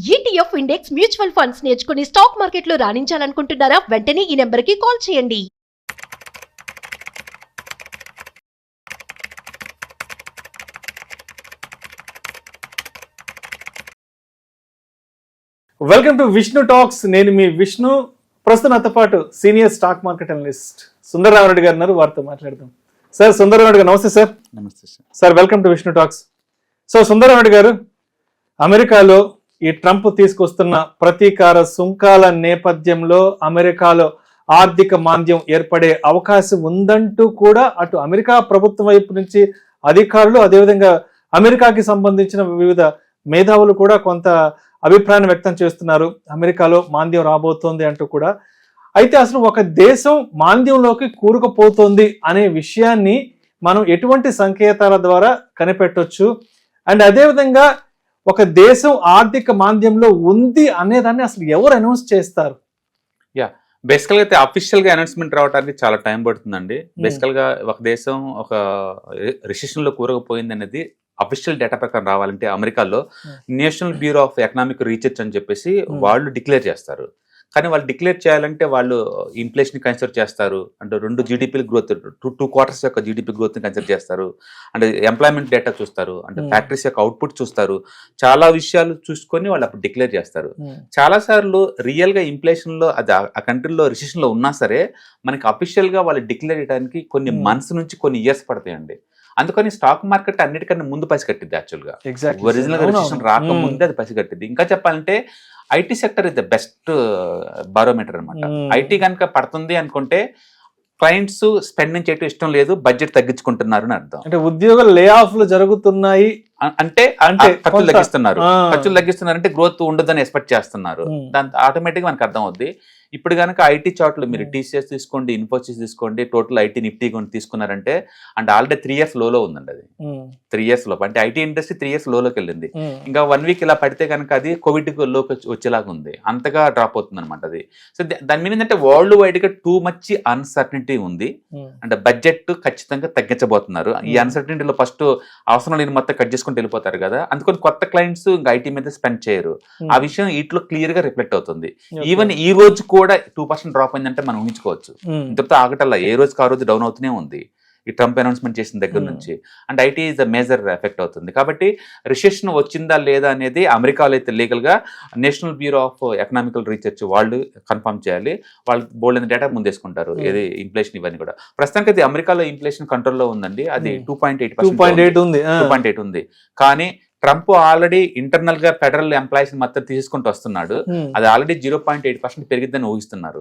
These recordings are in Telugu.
ETF ఇండెక్స్ మ్యూచువల్ ఫండ్స్ నేర్చుకుని స్టాక్ మార్కెట్లో రాణించాలనుకుంటున్నారా? వెంటనే ఈ నెంబర్కి కాల్ చేయండి. Welcome to Vishnu talks. నేను మీ విష్ణు. ప్రస్తుతం నాతో పాటు senior stock market analyst Sundararamareddy గారు ఉన్నారు. వారితో మాట్లాడదాం. సార్, సుందరరామరెడ్డి గారు నమస్తే సార్. నమస్తే sir. Sir, welcome to Vishnu talks. So Sundararamareddy గారు, అమెరికాలో ఈ ట్రంప్ తీసుకొస్తున్న ప్రతీకార సుంకాల నేపథ్యంలో అమెరికాలో ఆర్థిక మాంద్యం ఏర్పడే అవకాశం ఉందంటూ కూడా అటు అమెరికా ప్రభుత్వం వైపు నుంచి అధికారులు, అదేవిధంగా అమెరికాకి సంబంధించిన వివిధ మేధావులు కూడా కొంత అభిప్రాయం వ్యక్తం చేస్తున్నారు. అమెరికాలో మాంద్యం రాబోతోంది అంటూ కూడా. అయితే అసలు ఒక దేశం మాంద్యంలోకి కూరుకుపోతోంది అనే విషయాన్ని మనం ఎటువంటి సంకేతాల ద్వారా కనిపెట్టొచ్చు? అండ్ అదేవిధంగా ఒక దేశం ఆర్థిక మాంద్యంలో ఉంది అనేదాన్ని అసలు ఎవరు అనౌన్స్ చేస్తారు? బేసికల్ గా అయితే అఫీషియల్ గా అనౌన్స్మెంట్ రావడానికి చాలా టైం పడుతుందండి. బేసికల్ గా ఒక దేశం ఒక రిసెషన్ లో కూరకపోయింది అనేది అఫీషియల్ డేటా ప్రకారం రావాలంటే అమెరికాలో national bureau of economic research అని చెప్పేసి వాళ్ళు డిక్లేర్ చేస్తారు. కానీ వాళ్ళు డిక్లేర్ చేయాలంటే వాళ్ళు ఇన్ఫ్లేషన్ కన్సిడర్ చేస్తారు, అంటే 2 జీడిపి గ్రోత్, 2 క్వార్టర్స్ యొక్క జీడిపి గ్రోత్ ని కన్సిడర్ చేస్తారు, అంటే ఎంప్లాయ్మెంట్ డేటా చూస్తారు, అంటే ఫ్యాక్టరీస్ యొక్క అవుట్పుట్ చూస్తారు. చాలా విషయాలు చూసుకొని వాళ్ళు అప్పుడు డిక్లేర్ చేస్తారు. చాలా సార్లు రియల్ గా ఇన్ఫ్లేషన్ లో అది ఆ కంట్రీలో రిసెషన్ లో ఉన్నా సరే మనకి అఫీషియల్ గా వాళ్ళు డిక్లేర్ చేయడానికి కొన్ని మంత్స్ నుంచి కొన్ని ఇయర్స్ పడతాయండి. అందుకని స్టాక్ మార్కెట్ అన్నిటికన్నా ముందు పసిగట్టింది. యాక్చువల్గా ఒరిజినల్ గా రిసెషన్ రాకముందే అది పసిగట్టింది. ఇంకా చెప్పాలంటే IT sector is the best barometer అనమాట. ఐటీ కనుక పడుతుంది అనుకుంటే క్లయింట్స్ స్పెండింగ్ చేయడం ఇష్టం లేదు, బడ్జెట్ తగ్గించుకుంటున్నారు అని అర్థం. అంటే ఉద్యోగుల లే ఆఫ్లు జరుగుతున్నాయి అంటే ఖర్చులు తగ్గిస్తున్నారు. ఖర్చులు తగ్గిస్తున్నారు అంటే గ్రోత్ ఉండదని ఎక్స్పెక్ట్ చేస్తున్నారు. దాంతో ఆటోమేటిక్ మనకు అర్థం అవుద్ది. ఇప్పుడు కనుక ఐటీ చార్ట్లు మీరు TCS తీసుకోండి, ఇన్ఫోసిస్ తీసుకోండి, టోటల్ ఐటీ నిఫ్టీ తీసుకున్నారంటే అంటే ఆల్రెడీ 3 years లోలో ఉందండి. అది 3 years లో అంటే ఐటీ ఇండస్ట్రీ 3 years లోకి వెళ్ళింది. ఇంకా 1 week ఇలా పడితే కనుక అది కోవిడ్ లోకి వచ్చేలాగా ఉంది, అంతగా డ్రాప్ అవుతుంది అనమాట అది. సో దాని మీద ఏంటంటే వరల్డ్ వైడ్ గా టూ మచ్ అన్సర్టనిటీ ఉంది. అంటే బడ్జెట్ ఖచ్చితంగా తగ్గించబోతున్నారు. ఈ అన్సర్టనిటీలో ఫస్ట్ అవసరం లేని మొత్తం కట్ చేసుకుంటూ వెళ్ళిపోతారు కదా, అందుకని కొత్త క్లయింట్స్ ఇంకా ఐటీ మీద స్పెండ్ చేయరు. ఆ విషయం వీటిలో క్లియర్ గా రిఫ్లెక్ట్ అవుతుంది. ఈవెన్ ఈ రోజు కూడా 2% డ్రాప్ అయిందంటే మనం ఊహించుకోవచ్చు. ఇంతతో ఆగటల్లా ఏ రోజుకి ఆ రోజు డౌన్ అవుతూనే ఉంది ఈ ట్రంప్ అనౌన్స్మెంట్ చేసిన దగ్గర నుంచి. And IT is the major effect అవుతుంది. కాబట్టి రిసెషన్ వచ్చిందా లేదా అనేది అమెరికాలో అయితే లీగల్ గా national bureau of economical research వాళ్ళు కన్ఫర్మ్ చేయాలి. వాళ్ళు బోల్డ్ అనే డేటా ముందేసుకుంటారు, ఏది ఇన్ఫ్లేషన్ ఇవన్నీ కూడా. ప్రస్తుతానికి అయితే అమెరికాలో ఇన్ఫ్లేషన్ కంట్రోల్లో ఉందండి. అది 2.8 ఉంది. కానీ ట్రంప్ ఆల్రెడీ ఇంటర్నల్ గా ఫెడరల్ ఎంప్లాయీస్ మొత్తం తీసుకుంటూ వస్తున్నాడు. అది ఆల్రెడీ 0.8% పెరిగిద్దని ఊహిస్తున్నారు.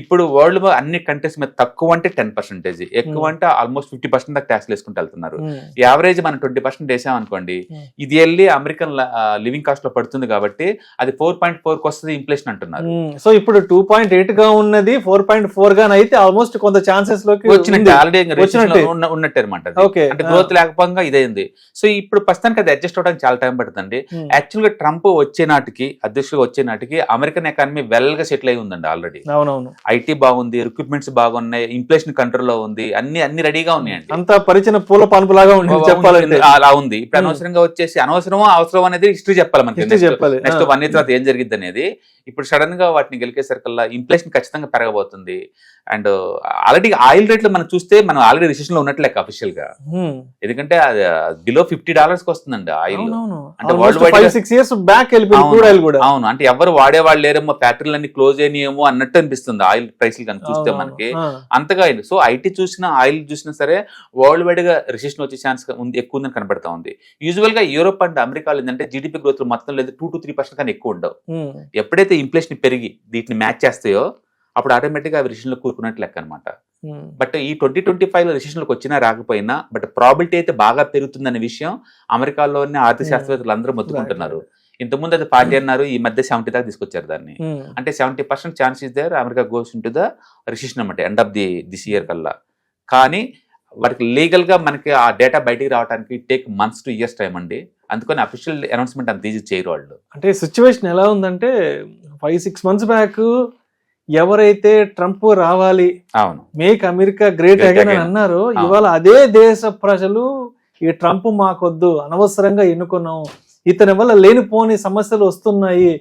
ఇప్పుడు వరల్డ్ అన్ని కంట్రీస్ మీద తక్కువ అంటే 10%, ఎక్కువ అంటే ఆల్మోస్ట్ 50% దాకా ట్యాక్స్ వేసుకుంటూ వెళ్తున్నారు. యావరేజ్ మనం 20% వేసాం అనుకోండి, ఇది వెళ్ళి అమెరికన్ లివింగ్ కాస్ట్ లో పడుతుంది కాబట్టి అది 4.4 వస్తుంది ఇన్ఫ్లేషన్ అంటున్నారు. సో ఇప్పుడు 2.8 గా ఉన్నది 4.4 గా అయితే ఆల్మోస్ట్ కొంత ఛాన్సెస్ లోకి వచ్చినట్టు, ఆల్రెడీ ఉన్నట్టు అనమాట. అంటే గ్రోత్ లేకపోగా ఇదైంది. సో ఇప్పుడు ప్రస్తుతానికి అది అడ్జస్ట్ అవడానికి చాలా టైం పడుతుంది. యాక్చువల్ గా ట్రంప్ అధ్యక్షుడిగా వచ్చే నాటికి అమెరికన్ ఎకానమీ వెల్ గా సెటిల్ అయి ఉందండి ఆల్రెడీ. ఐటీ బాగుంది, రిక్రూట్మెంట్స్ బాగున్నాయి, ఇన్ఫ్లేషన్ కంట్రోల్ లో ఉంది, అన్ని రెడీగా ఉన్నాయండి. అంత పరిచిన పూల పాన్పు లాగా చెప్పాలంటే అలా ఉంది. ఇప్పుడు అనవసరంగా వచ్చేసి అవసరం అనేది హిస్టరీ చెప్పాలి మనకి. నెక్స్ట్ 1 year తర్వాత ఏం జరిగింది అనేది. ఇప్పుడు సడన్ గా వాటిని గెలికేసరికల్లా ఇన్ఫ్లేషన్ ఖచ్చితంగా పెరగబోతుంది. అండ్ ఆల్రెడీ ఆయిల్ రేట్లు మనం చూస్తే మనం ఆల్రెడీ రిసెషన్ లో ఉన్నట్టు లెక్క అఫీషియల్ గా. ఎందుకంటే అది బిలో $50 వస్తుందండి ఆయిల్. అంటే వరల్డ్ వైడ్ 5-6 years బ్యాక్ వెళ్ళిపోయింది. అవును, అంటే ఎవరు వాడేవాళ్ళు లేరేమో, ఫ్యాక్టరీలు అన్ని క్లోజ్ అయినాయేమో అన్నట్టు అనిపిస్తుంది ఆయిల్ ప్రైస్లు కానీ చూస్తే మనకి. అంతగా అయింది. సో ఐటీ చూసినా ఆయిల్ చూసినా సరే వరల్డ్ వైడ్ గా రిసెషన్ వచ్చే ఛాన్స్ ఎక్కువ ఉందని కనబడతా ఉంది. యూజువల్ గా యూరోప్ అండ్ అమెరికాలో ఏంటంటే జీడిపి గ్రోత్ మొత్తం లేదు 2-3% కానీ ఎక్కువ ఉండవు. ఎప్పుడైతే ఇన్ఫ్లేషన్ పెరిగి వీటిని మ్యాచ్ చేస్తాయో అప్పుడు ఆటోమేటిక్ గా అవి రిసెషన్ లో కూరుకున్నట్టు లెక్క అనమాట. బట్ ఈ 2025 లో రిసెషన్ లోకి వచ్చినా రాకపోయినా బట్ ప్రాబిలిటీ అయితే బాగా పెరుగుతుందనే విషయం అమెరికాలోని ఆర్థిక శాస్త్రవేత్తలు అందరూ మొత్తుకుంటున్నారు. ఇంతకుముందు అది 40 అన్నారు, ఈ మధ్య 70 దాకా తీసుకొచ్చారు దాన్ని. అంటే 70% chance is there America goes into the recession అనమాట ఎండ్ ఆఫ్ దిస్ ఇయర్ కల్లా. కానీ వాటికి లీగల్ గా మనకి ఆ డేటా బయటికి రావడానికి take months to years time అండి. అందుకని అఫీషియల్ అనౌన్స్మెంట్ అంత ఈజీ చేయరు వాళ్ళు. అంటే సిచ్యువేషన్ ఎలా ఉందంటే 5-6 months బ్యాక్ ఎవరైతే ట్రంప్ రావాలి, అవును, మేక్ అమెరికా గ్రేట్ అగైన్ అని అన్నారో, ఇవాళ అదే దేశ ప్రజలు ఈ ట్రంప్ మాకొద్దు, అనవసరంగా ఎన్నుకున్నాం, ఇతని వల్ల లేనిపోని సమస్యలు వస్తున్నాయి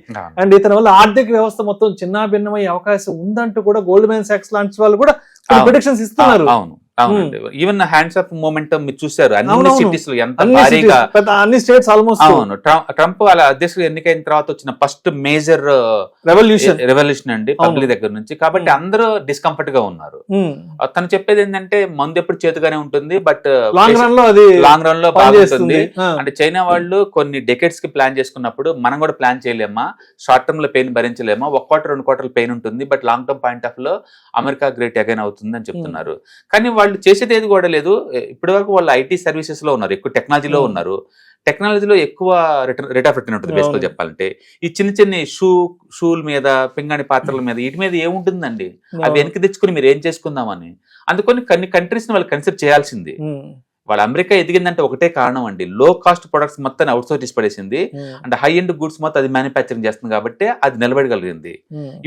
అండ్ ఇతని వల్ల ఆర్థిక వ్యవస్థ మొత్తం చిన్నాభిన్నమయ్యే అవకాశం ఉందంటూ కూడా గోల్డ్మెన్ సాక్స్ లాంటి వాళ్ళు కూడా ప్రిడిక్షన్స్ ఇస్తున్నారు. అవును అవునండి, ఈవెన్ హ్యాండ్స్ ఆఫ్ మూమెంటం మీరు చూసారు అన్ని సిటీస్ లో ఎంత భారీగా, అన్ని స్టేట్స్ ఆల్మోస్ట్. అవును, ట్రంప్ అలా అధ్యక్షుడు ఎన్నికైన తర్వాత వచ్చిన ఫస్ట్ మేజర్ రెవల్యూషన్ అండి పబ్లిక్ దగ్గర నుంచి. కాబట్టి అందరూ డిస్కంఫర్ట్ గా ఉన్నారు. తను చెప్పేది ఏంటంటే మందు ఎప్పుడు చేతుగానే ఉంటుంది, బట్ లాంగ్ రన్ లో బాగుంటుంది. అంటే చైనా వాళ్ళు కొన్ని డెకెట్స్ కి ప్లాన్ చేసుకున్నప్పుడు మనం కూడా ప్లాన్ చేయలేమా, షార్ట్ టర్మ్ లో పెయిన్ భరించలేమా, 1 quarter 2 quarter పెయిన్ ఉంటుంది, but long term point of లో అమెరికా గ్రేట్ అగైన్ అవుతుంది అని చెప్తున్నారు. కానీ వాళ్ళు చేసేది ఏది కూడా లేదు. ఇప్పటి వరకు వాళ్ళు ఐటీ సర్వీసెస్ లో ఉన్నారు, ఎక్కువ టెక్నాలజీలో ఉన్నారు. టెక్నాలజీలో ఎక్కువ రేట్ ఆఫ్ రిటర్న్ ఉంటుంది బేసికల్ చెప్పాలంటే. ఈ చిన్న షూల మీద, పింగాణి పాత్రల మీద, వీటి మీద ఏముంటుందండి, అవి వెనక్కి తెచ్చుకుని మీరు ఏం చేసుకుందామని. అందుకని కొన్ని కంట్రీస్ ని వాళ్ళు కన్సిడర్ చేయాల్సింది. వాళ్ళ అమెరికా ఎదిగిందంటే ఒకటే కారణం అండి, లో కాస్ట్ ప్రొడక్ట్స్ మొత్తం అవుట్ సోర్స్ పడేసింది అండ్ హై ఎండ్ గుడ్స్ మొత్తం అది మ్యానుఫ్యాక్చరింగ్ చేస్తుంది కాబట్టి అది నిలబడగలిగింది.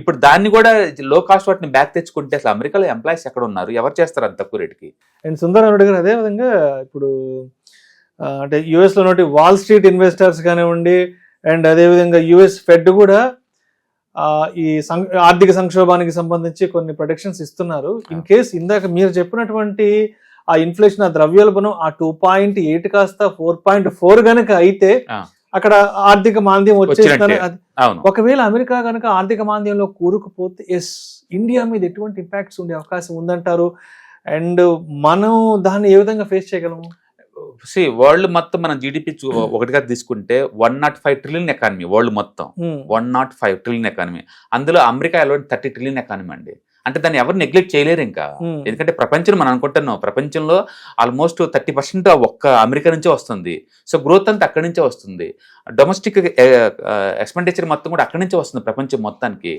ఇప్పుడు దాన్ని కూడా లో కాస్ట్ వాటిని బ్యాక్ తెచ్చుకుంటే అసలు అమెరికాలో ఎంప్లాయీస్ ఎక్కడ ఉన్నారు, ఎవరు చేస్తారు అంత తక్కువ రేటుకి? అండ్ సుందరరావు గారు అదే విధంగా ఇప్పుడు అంటే యుఎస్ లో వాల్ స్ట్రీట్ ఇన్వెస్టర్స్ కానివ్వండి అండ్ అదేవిధంగా యుఎస్ ఫెడ్ కూడా ఈ ఆర్థిక సంక్షోభానికి సంబంధించి కొన్ని ప్రొడిక్షన్స్ ఇస్తున్నారు. ఇన్ కేస్ ఇందాక మీరు చెప్పినటువంటి ఆ ఇన్ఫ్లేషన్, ఆ ద్రవ్యోల్బణం ఆ 2.8 కాస్త 4.4 గనక అయితే అక్కడ ఆర్థిక మాంద్యం వచ్చేస్తాను. ఒకవేళ అమెరికా గనక ఆర్థిక మాంద్యంలో కూరుకుపోతే ఎస్ ఇండియా మీద ఎటువంటి ఇంపాక్ట్స్ ఉండే అవకాశం ఉందంటారు? అండ్ మనం దాన్ని ఏ విధంగా ఫేస్ చేయగలము? వరల్డ్ మొత్తం మనం జీడిపి ఒకటిగా తీసుకుంటే 105 ట్రిలియన్ ఎకానమీ వరల్డ్ మొత్తం. 105 ట్రిలియన్ ఎకానమీ, అందులో అమెరికా అలౌడ్ 30 ట్రిలియన్ ఎకానమీ అండి. అంటే దాన్ని ఎవరు నెగ్లెక్ట్ చేయలేరు ఇంకా. ఎందుకంటే ప్రపంచం మనం అనుకుంటున్నాం, ప్రపంచంలో ఆల్మోస్ట్ 30% ఒక్క అమెరికా నుంచే వస్తుంది. సో గ్రోత్ అంతా అక్కడి నుంచే వస్తుంది. డొమెస్టిక్ ఎక్స్పెండిచర్ మొత్తం కూడా అక్కడి నుంచే వస్తుంది ప్రపంచం మొత్తానికి.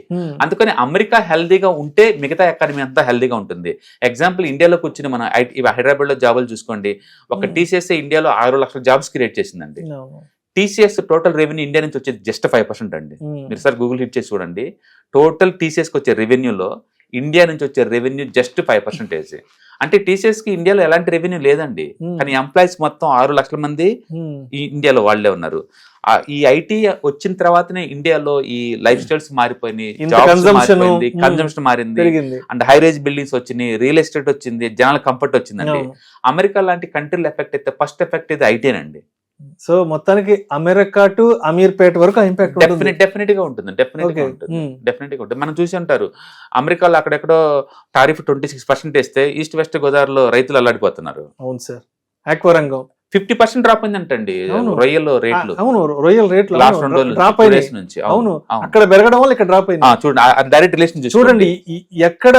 అందుకని అమెరికా హెల్దీగా ఉంటే మిగతా ఎకానమీ అంతా హెల్దీగా ఉంటుంది. ఎగ్జాంపుల్ ఇండియాలోకి వచ్చిన మన హైదరాబాద్ లో జాబులు చూసుకోండి, ఒక టీసీఎస్ ఇండియాలో 6 లక్షల జాబ్స్ క్రియేట్ చేసిందండి. టీసీఎస్ టోటల్ రెవెన్యూ ఇండియా నుంచి వచ్చేది జస్ట్ 5% అండి. మీరు సార్ గూగుల్ హిట్ చేసి చూడండి, టోటల్ టీసీఎస్కి వచ్చే రెవెన్యూలో ఇండియా నుంచి వచ్చే రెవెన్యూ జస్ట్ 5%. అంటే టీసీఎస్ కి ఇండియాలో ఎలాంటి రెవెన్యూ లేదండి, కానీ ఎంప్లాయీస్ మొత్తం 6 లక్షల మంది ఈ ఇండియాలో వాళ్లే ఉన్నారు. ఈ ఐటీ వచ్చిన తర్వాతనే ఇండియాలో ఈ లైఫ్ స్టైల్స్ మారిపోయినాయి, కన్జంప్షన్ మారింది అండ్ హై రేంజ్ బిల్డింగ్స్ వచ్చినాయి, రియల్ ఎస్టేట్ వచ్చింది, జనాల కంఫర్ట్ వచ్చిందండి. అమెరికా లాంటి కంట్రీలు ఎఫెక్ట్ అయితే ఫస్ట్ ఎఫెక్ట్ అయితే ఐటీనండి. సో మొత్తానికి అమెరికా టు అమీర్పేట వరకు ఇంపాక్ట్ డెఫినెట్ గా ఉంటుంది. డెఫినెట్ గా ఉంటుంది. మనం చూసి ఉంటారు అమెరికాలో అక్కడెక్కడో టారిఫ్ 26% వేస్తే ఈస్ట్ వెస్ట్ గోదావరిలో రైతులు అల్లాడిపోతున్నారు. అవును సార్, ఆక్వా రంగం 50% డ్రాప్ అయిందంటండి రొయ్యల రేట్లు. అవును, రొయ్యల రేట్లు లాస్ట్ 2 రోజులు డ్రాప్ అయ్యాయి నుంచి. అవును, అక్కడ పెరగడం వల్ల ఇక్కడ డ్రాప్ అయింది. చూడండి డైరెక్ట్ రిలేషన్ చూడండి, ఎక్కడ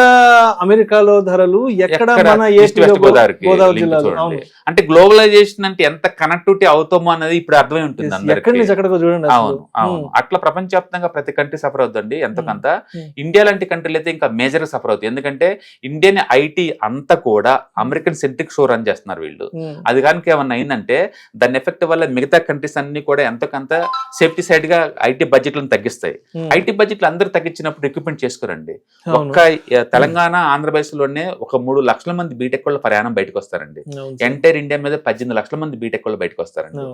అమెరికాలో ధరలు, ఎక్కడ మన ఈస్ట్ వెస్ట్ గోదావరి జిల్లాలో. అంటే గ్లోబలైజేషన్ అంటే ఎంత కనెక్టివిటీ అవుతామో అనేది ఇప్పుడు అర్థమై ఉంటుంది అందరికీ. చూడండి, అవును, అట్లా ప్రపంచవ్యాప్తంగా ప్రతి కంట్రీ సఫర్ అవుతుంది ఎంతకంత. ఇండియా లాంటి కంట్రీలు అయితే ఇంకా మేజర్ సఫర్ అవుతుంది. ఎందుకంటే ఇండియన్ ఐటీ అంతా కూడా అమెరికన్ సెంట్రిక్ షో రన్ చేస్తున్నారు వీళ్ళు. అది కనుక ఏమన్నా అయిందంటే దాని ఎఫెక్ట్ వల్ల మిగతా కంట్రీస్ అన్ని కూడా ఎంతకంత సేఫ్టీ సైడ్ గా ఐటీ బడ్జెట్లను తగ్గిస్తాయి. ఐటీ బడ్జెట్లు అందరూ తగ్గించినప్పుడు ఎక్విప్మెంట్ చేసుకోరండి. ఒక్క తెలంగాణ ఆంధ్రప్రదేశ్ లోనే ఒక 3 లక్షల మంది బీటెక్ వాళ్ళు ప్రయాణం బయటకు వస్తారండి. ఎంటైర్ ఇండియా మీద 18 లక్షల మంది బీటెక్ వాళ్ళు బయటకు వస్తారండి.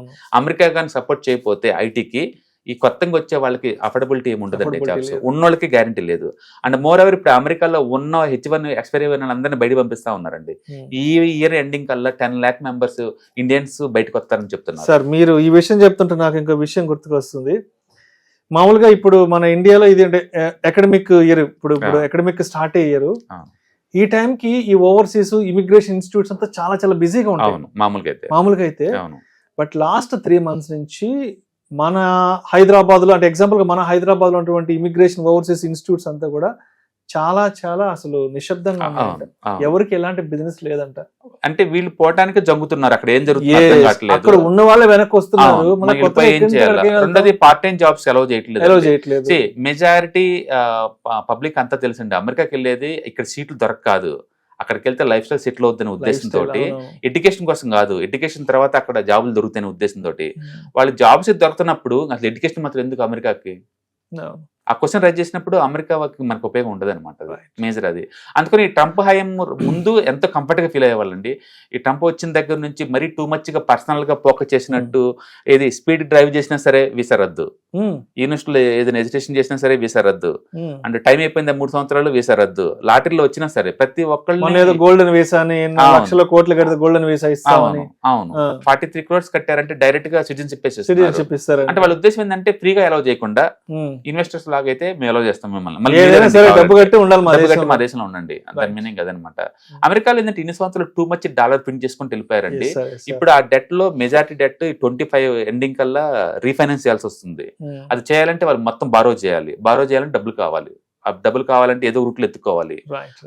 అమెరికా కానీ సపోర్ట్ చేయకపోతే ఐటీకి ఈ కొత్తగా వచ్చే వాళ్ళకి అఫోర్డబిలిటీ ఏమి ఉండదండి, జాబ్స్ ఉన్నోళ్ళకి గ్యారంటీ లేదు. అండ్ మోర్ ఎవర్ ఇప్పుడు అమెరికాలో ఉన్న H1 ఎక్స్పైరీ అయిన అందరినీ బయట పంపిస్తా ఉన్నారండి. ఈ ఇయర్ ఎండింగ్ కల్లా 10 lakh మెంబర్స్ ఇండియన్స్ బయటకు వస్తారని చెప్తున్నారు. సార్ మీరు ఈ విషయం చెప్తుంటే నాకు ఇంకో విషయం గుర్తుకొస్తుంది. మామూలుగా ఇప్పుడు మన ఇండియాలో ఇది అంటే అకాడమిక్ ఇయర్, ఇప్పుడు అకాడమిక్ స్టార్ట్ అయ్యారు. ఈ టైంకి ఈ ఓవర్సీస్ ఇమిగ్రేషన్ ఇన్స్టిట్యూట్స్ అంతా చాలా చాలా బిజీగా ఉంటాయి మామూలుగా అయితే. బట్ లాస్ట్ 3 months నుంచి మన హైదరాబాద్ లో, అంటే ఎగ్జాంపుల్ గా మన హైదరాబాద్ లో ఉన్నటువంటి ఇమిగ్రేషన్ ఓవర్సీస్ ఇన్స్టిట్యూట్స్ అంతా కూడా చాలా చాలా అసలు నిశ్శబ్దంగా ఉన్నాయంట. ఎవరికి ఎలాంటి బిజినెస్ లేదంట. అంటే వీళ్ళు పోవటానికి జంగుతున్నారు. అక్కడ ఏం జరుగుతుంది, అక్కడ ఉన్న వాళ్ళే వెనక్కి వస్తున్నారు. రెండోది పార్ట్ టైం జాబ్స్ అలౌ చేయట్లేదు. మెజారిటీ పబ్లిక్ అంతా తెలుసండి, అమెరికాకి వెళ్ళేది ఇక్కడ సీట్లు దొరకదు, అక్కడికి వెళ్తే లైఫ్ స్టైల్ సెటిల్ అవుతున్న ఉద్దేశంతో, ఎడ్యుకేషన్ కోసం కాదు, ఎడ్యుకేషన్ తర్వాత అక్కడ జాబులు దొరుకుతాయనే ఉద్దేశంతో. వాళ్ళు జాబ్స్ దొరుకుతున్నప్పుడు అసలు ఎడ్యుకేషన్ మాత్రం ఎందుకు అమెరికాకి? ఆ క్వశ్చన్ రైజ్ చేసినప్పుడు అమెరికాకి మనకు ఉపయోగం ఉండదు అనమాట, మేజర్ అది. అందుకని ఈ ట్రంప్ హయాం ముందు ఎంతో కంఫర్ట్ గా ఫీల్ అయ్యేవాళ్ళండి. ఈ ట్రంప్ వచ్చిన దగ్గర నుంచి మరీ టూ మచ్ గా పర్సనల్ గా ఫోకస్ చేసినట్టు, ఏది స్పీడ్ డ్రైవ్ చేసినా సరే వీసా రద్దు, యూనివర్సిటీలో ఏదైనా ఎడ్యుకేషన్ చేసినా సరే వీసా రద్దు, అండ్ టైం అయిపోయింది 3 సంవత్సరాలు వీసా రద్దు, లాటరీలో వచ్చినా సరే ప్రతి ఒక్కళ్ళు గోల్డెన్ వీసా అని లక్షల కోట్లు కడితే గోల్డెన్ వీసా ఇస్తామని. అవును 43 crores కట్టారంటే డైరెక్ట్ గా సిటిజన్షిప్ ఇస్తారు. అంటే వాళ్ళ ఉద్దేశం ఏంటంటే ఫ్రీగా అలౌ చేయకుండా ఇన్వెస్టర్స్ లాగా అయితే మేము అలౌ చేస్తాం మిమ్మల్ని, డబ్బు కట్టి ఉండాలి మా దేశంలో ఉండండి, దాని మీనింగ్ అదనమాట. అమెరికాలో ఏంటంటే ఇన్ని సంవత్సరాలు టూ మచ్ డాలర్ ప్రింట్ చేసుకుని వెళ్ళిపోయారండి. ఇప్పుడు ఆ డెట్ లో మెజారిటీ డెట్ 25 ఎండింగ్ కల్లా రీఫైనాన్స్ చేయాల్సి వస్తుంది. అది చేయాలంటే వాళ్ళు మొత్తం బారో చేయాలంటే డబ్బులు కావాలి. ఆ డబ్బులు కావాలంటే ఏదో రూట్లో ఎత్తుకోవాలి.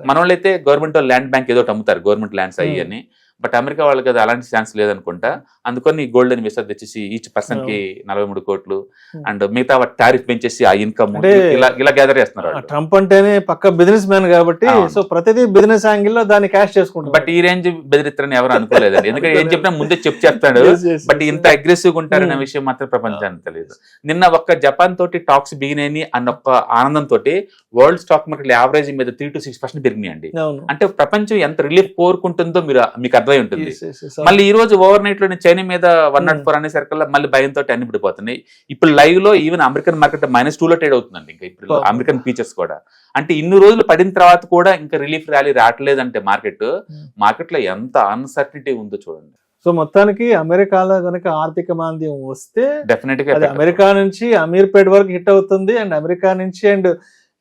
మన వాళ్ళు అయితే గవర్నమెంట్ ల్యాండ్ బ్యాంక్ ఏదో అమ్ముతారు, గవర్నమెంట్ ల్యాండ్స్ అయ్యి అని. బట్ అమెరికా వాళ్ళకి అది అలాంటి ఛాన్స్ లేదనుకుంటా. అందుకని గోల్డెన్ వీసా తెచ్చేసి ఈచ్ పర్సన్ కి 43 కోట్లు అండ్ మిగతా టారిఫ్ పెంచేసి ఆ ఇన్కమ్ ఇలా గ్యాదర్ చేస్తున్నారు. ట్రంప్ అంటేనే పక్క బిజినెస్ మ్యాన్ కాబట్టి సో ప్రతిదీ బిజినెస్ యాంగిల్ లో దాన్ని క్యాష్ చేసుకుంటారు. బట్ ఈ రేంజ్ బెదిరిస్తారని ఎవరు అనుకోలేదండి, ఎందుకంటే ఏం చెప్పినా ముందే చెప్తాడు. బట్ ఇంత అగ్రెసివ్ గా ఉంటారనే విషయం మాత్రం ప్రపంచానికి తెలియదు. నిన్న ఒక్క జపాన్ తోటి టాక్స్ బిగినాయి అన్న ఒక్క ఆనందం తోటి వరల్డ్ స్టాక్ మార్కెట్ యావరేజ్ మీద 3 to 6% పెరిగినాయండి. అంటే ప్రపంచం ఎంత రిలీఫ్ కోరుకుంటుందో మీకు అర్థమై ఉంటుంది. మళ్ళీ ఈ రోజు ఓవర్ నైట్ లోని చైనా మీద 104 అనేసరికల్లా మళ్ళీ భయంతో అన్ని పడిపోతున్నాయి. ఇప్పుడు లైవ్ లో ఈవెన్ అమెరికన్ మార్కెట్ -2 లో ట్రేడ్ అవుతుందండి. ఇంకా ఇప్పుడు అమెరికన్ ఫీచర్స్ కూడా, అంటే ఇన్ని రోజులు పడిన తర్వాత కూడా ఇంకా రిలీఫ్ ర్యాలీ రావట్లేదంటే మార్కెట్ లో ఎంత అన్సర్టనిటీ ఉందో చూడండి. సో మొత్తానికి అమెరికాలో కనుక ఆర్థిక మాంద్యం వస్తే డెఫినెట్ గా అమెరికా నుంచి అమీర్పేట్ వరకు హిట్ అవుతుంది, అండ్ అమెరికా నుంచి అండ్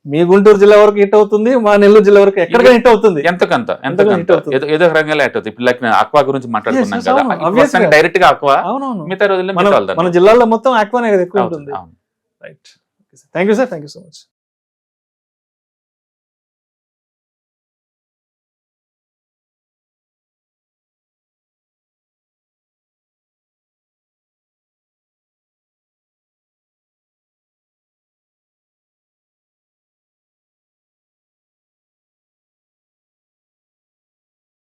మీ గుంటూరు జిల్లా వరకు హిట్ అవుతుంది, మా నెల్లూరు జిల్లా వరకు ఎక్కడికి హిట్ అవుతుంది, ఎంతకంత ఏదో రంగంలో హిట్ అవుతుంది. ఇప్పుడు లైక్ అక్వా గురించి మాట్లాడుకున్నాం కదా, డైరెక్ట్ గా అక్వా, మిగతా రోజుల్లో మన జిల్లాలో మొత్తం అక్వానే కదా ఎక్కువ ఉంటుంది. Right, thank you sir, thank you so much.